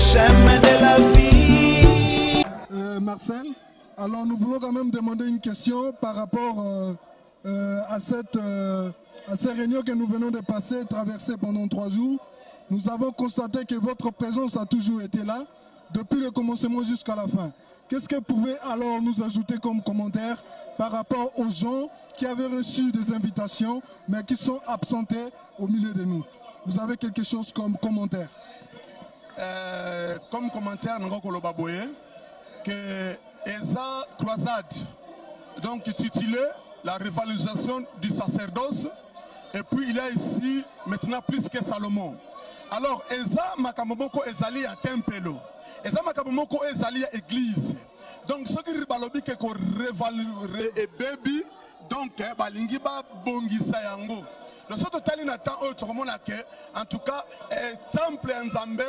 chemin de la vie. Marcel, alors nous voulons quand même demander une question par rapport à ces réunions que nous venons de passer, traverser pendant 3 jours. Nous avons constaté que votre présence a toujours été là, depuis le commencement jusqu'à la fin. Qu'est-ce que vous pouvez alors nous ajouter comme commentaire par rapport aux gens qui avaient reçu des invitations, mais qui sont absentés au milieu de nous? Vous avez quelque chose comme commentaire? Comme commentaire, nous avons que Eza croisade, donc intitulé la révalorisation du sacerdoce, et puis il y a ici maintenant plus que Salomon. Alors Eza makamomoko ezali ya tempelo, Eza makamomoko ezali ya église. Donc ce qui balobi que ko révalorer et baby, donc balingi ba bongisa yango. Le saut total n'attend en tout cas temple nzambe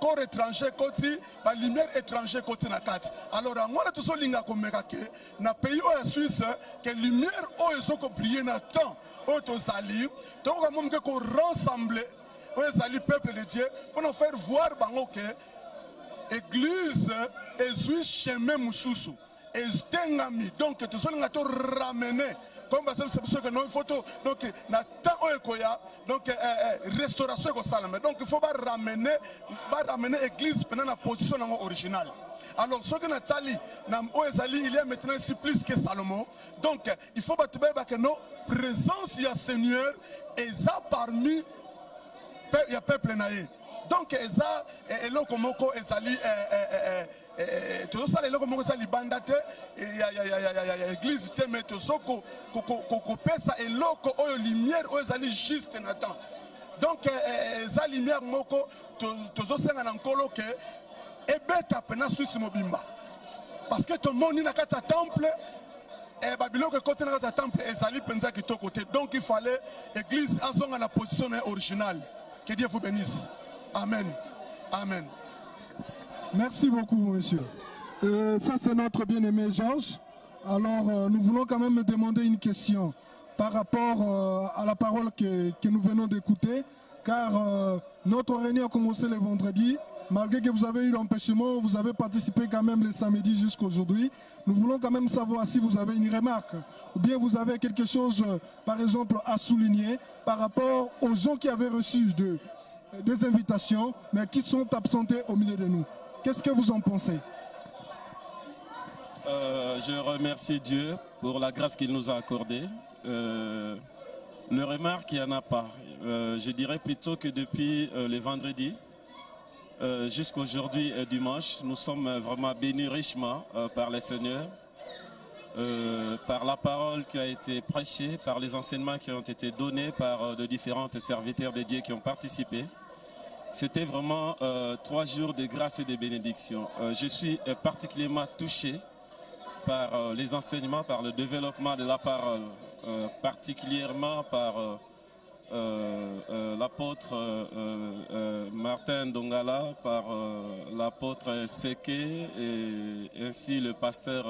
corps étranger côté lumière étranger côté na kati. Alors moi tout ça linga komeka ke na pays o Suisse que lumière o soko briller na temps o to sali donc comme que ko rassembler o sali peuple de Dieu pour nous faire voir bango que église ezui chemin mususu eztengami donc tout ça linga to ramener. Comme c'est pour ça que nous photo donc na temps donc restauration donc il faut pas ramener l'église pendant la position originale. Alors ce que Nathalie il y a maintenant ici plus que Salomon, donc il faut pas que nos présence il y a Seigneur et ça parmi il y a peuple naïe. Donc eza eloko moko ezali tout ça eloko moko ezali bandate ya église te mais tout ça ko pesa eloko oyo lumière oyo ezali juste na temps. Donc eza lumière moko tozo senga na nkolo ke ebeta pena Suisse mobimba parce que tout le monde na kata temple et babiloko côté na kata temple ezali penza kitoko te. Donc il fallait église azonga na position originale. Que Dieu vous bénisse. Amen. Amen. Merci beaucoup, monsieur. Ça, c'est notre bien-aimé Georges. Alors, nous voulons quand même me demander une question par rapport à la parole que nous venons d'écouter, car notre réunion a commencé le vendredi. Malgré que vous avez eu l'empêchement, vous avez participé quand même le samedi jusqu'à aujourd'hui. Nous voulons quand même savoir si vous avez une remarque ou bien vous avez quelque chose, par exemple, à souligner par rapport aux gens qui avaient reçu des invitations, mais qui sont absentés au milieu de nous. Qu'est-ce que vous en pensez? Je remercie Dieu pour la grâce qu'il nous a accordée. Le remarque, il n'y en a pas. Je dirais plutôt que depuis le vendredi jusqu'à aujourd'hui dimanche, nous sommes vraiment bénis richement par le Seigneur, par la parole qui a été prêchée, par les enseignements qui ont été donnés par de différents serviteurs de Dieu qui ont participé. C'était vraiment 3 jours de grâce et de bénédiction. Je suis particulièrement touché par les enseignements, par le développement de la parole, particulièrement par l'apôtre Martin Dongala, par l'apôtre Seke et ainsi le pasteur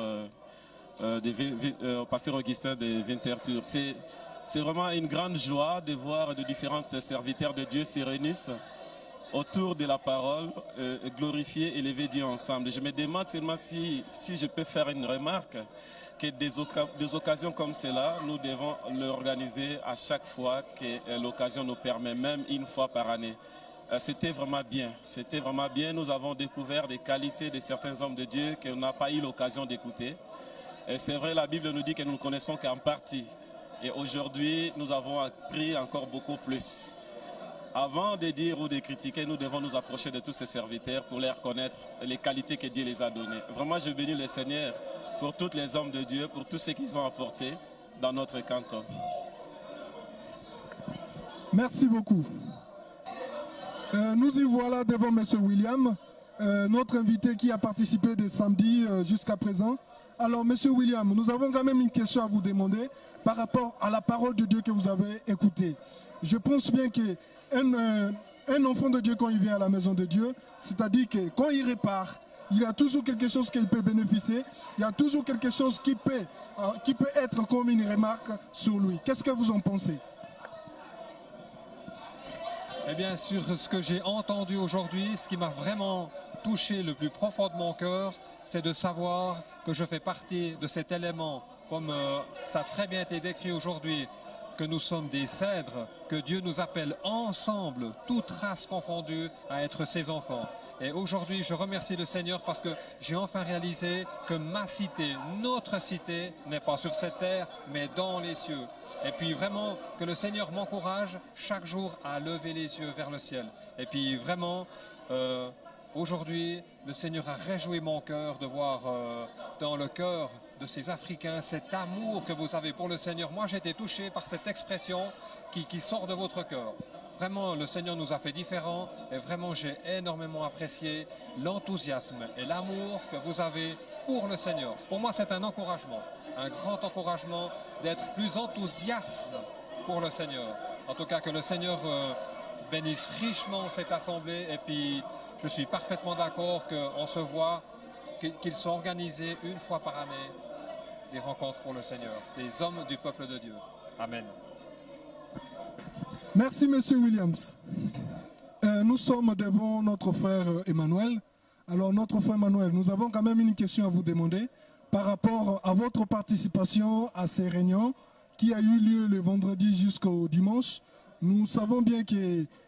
Augustin de Winterthur. C'est vraiment une grande joie de voir de différents serviteurs de Dieu se réunissent autour de la parole, glorifier, élever Dieu ensemble. Je me demande seulement si je peux faire une remarque, que des occasions comme cela, nous devons l'organiser à chaque fois que l'occasion nous permet, même une fois par année. C'était vraiment bien, c'était vraiment bien. Nous avons découvert des qualités de certains hommes de Dieu qu'on n'a pas eu l'occasion d'écouter. Et c'est vrai, la Bible nous dit que nous ne connaissons qu'en partie. Et aujourd'hui, nous avons appris encore beaucoup plus. Avant de dire ou de critiquer, nous devons nous approcher de tous ces serviteurs pour les reconnaître les qualités que Dieu les a données. Vraiment, je bénis le Seigneur pour tous les hommes de Dieu, pour tout ce qu'ils ont apporté dans notre canton. Merci beaucoup. Nous y voilà devant M. William, notre invité qui a participé de samedi jusqu'à présent. Alors, M. William, nous avons quand même une question à vous demander par rapport à la parole de Dieu que vous avez écoutée. Je pense bien qu'un enfant de Dieu, quand il vient à la maison de Dieu, c'est-à-dire que quand il repart, il y a toujours quelque chose qu'il peut bénéficier, il y a toujours quelque chose qui peut être comme une remarque sur lui. Qu'est-ce que vous en pensez? Eh bien, sur ce que j'ai entendu aujourd'hui, ce qui m'a vraiment touché le plus profond de mon cœur, c'est de savoir que je fais partie de cet élément, comme ça a très bien été décrit aujourd'hui, que nous sommes des cèdres, que Dieu nous appelle ensemble, toute race confondue, à être ses enfants. Et aujourd'hui, je remercie le Seigneur parce que j'ai enfin réalisé que ma cité, notre cité, n'est pas sur cette terre, mais dans les cieux. Et puis vraiment, que le Seigneur m'encourage chaque jour à lever les yeux vers le ciel. Et puis vraiment, aujourd'hui, le Seigneur a réjoui mon cœur de voir dans le cœur de ces Africains cet amour que vous avez pour le Seigneur. Moi, j'ai été touché par cette expression qui sort de votre cœur. Vraiment, le Seigneur nous a fait différents et vraiment, j'ai énormément apprécié l'enthousiasme et l'amour que vous avez pour le Seigneur. Pour moi, c'est un encouragement, un grand encouragement d'être plus enthousiaste pour le Seigneur. En tout cas, que le Seigneur bénisse richement cette assemblée et puis je suis parfaitement d'accord qu'on se voit, qu'ils sont organisés une fois par année des rencontres pour le Seigneur, des hommes du peuple de Dieu. Amen. Merci, Monsieur Williams. Nous sommes devant notre frère Emmanuel. Alors, notre frère Emmanuel, nous avons quand même une question à vous demander par rapport à votre participation à ces réunions qui a eu lieu le vendredi jusqu'au dimanche. Nous savons bien qu'un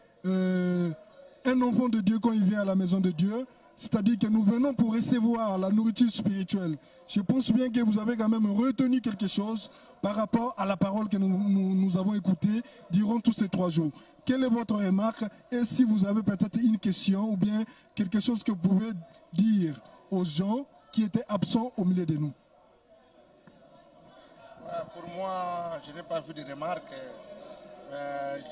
enfant de Dieu, quand il vient à la maison de Dieu, c'est-à-dire que nous venons pour recevoir la nourriture spirituelle. Je pense bien que vous avez quand même retenu quelque chose par rapport à la parole que nous avons écoutée durant tous ces 3 jours. Quelle est votre remarque? Et si vous avez peut-être une question ou bien quelque chose que vous pouvez dire aux gens qui étaient absents au milieu de nous? Pour moi, je n'ai pas vu de remarques.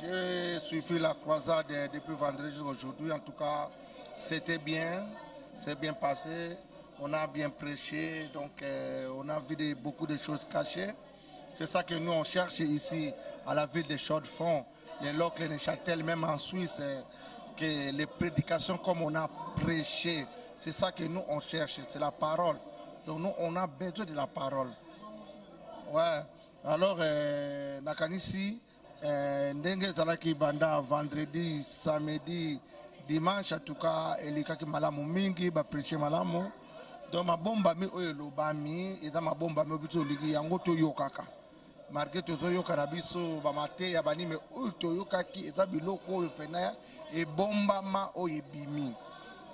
J'ai suivi la croisade depuis vendredi jusqu'à aujourd'hui. En tout cas, c'était bien, c'est bien passé. On a bien prêché, donc on a vu beaucoup de choses cachées. C'est ça que nous on cherche ici à la ville de Chaux-de-Fonds, les Locles, les Neuchâtel, même en Suisse, que les prédications comme on a prêché, c'est ça que nous on cherche, c'est la parole. Donc nous on a besoin de la parole. Ouais. Alors, Nakanisi, ndenge zalaki banda vendredi, samedi, dimanche, en tout cas, elikaki malamu mingi, ba prêcher malamu. Donc ma bomba mi oyo lobami, eza ma bomba mi obito ligi yango to yokaka. Marqué tozo yokana biso ba mate ya bani me oyo to yokaki eza biloko oyo pena e bomba ma oyo bimi.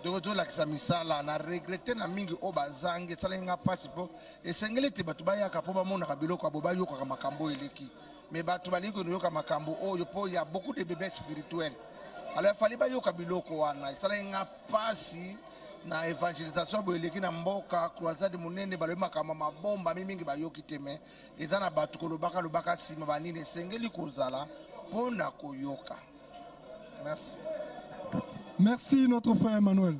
Donc to lakisa misala na regretter na mingi o bazange tsala nga pasi po esengeli te batu bayaka po ba mona ka biloko abo ba yokaka makambo eleki. Mais batu baliko yoka makambo oyo po ya beaucoup de bébés spirituels. Alors il fallait ba yoka biloko wana tsala nga pasi na évangélisation boeleki na mboka croisade munene balobi makambo mabomba mingi bayoki te me eza na bato kolobaka sima banini esengeli kozala mpona koyoka. Merci. Merci notre frère Emmanuel.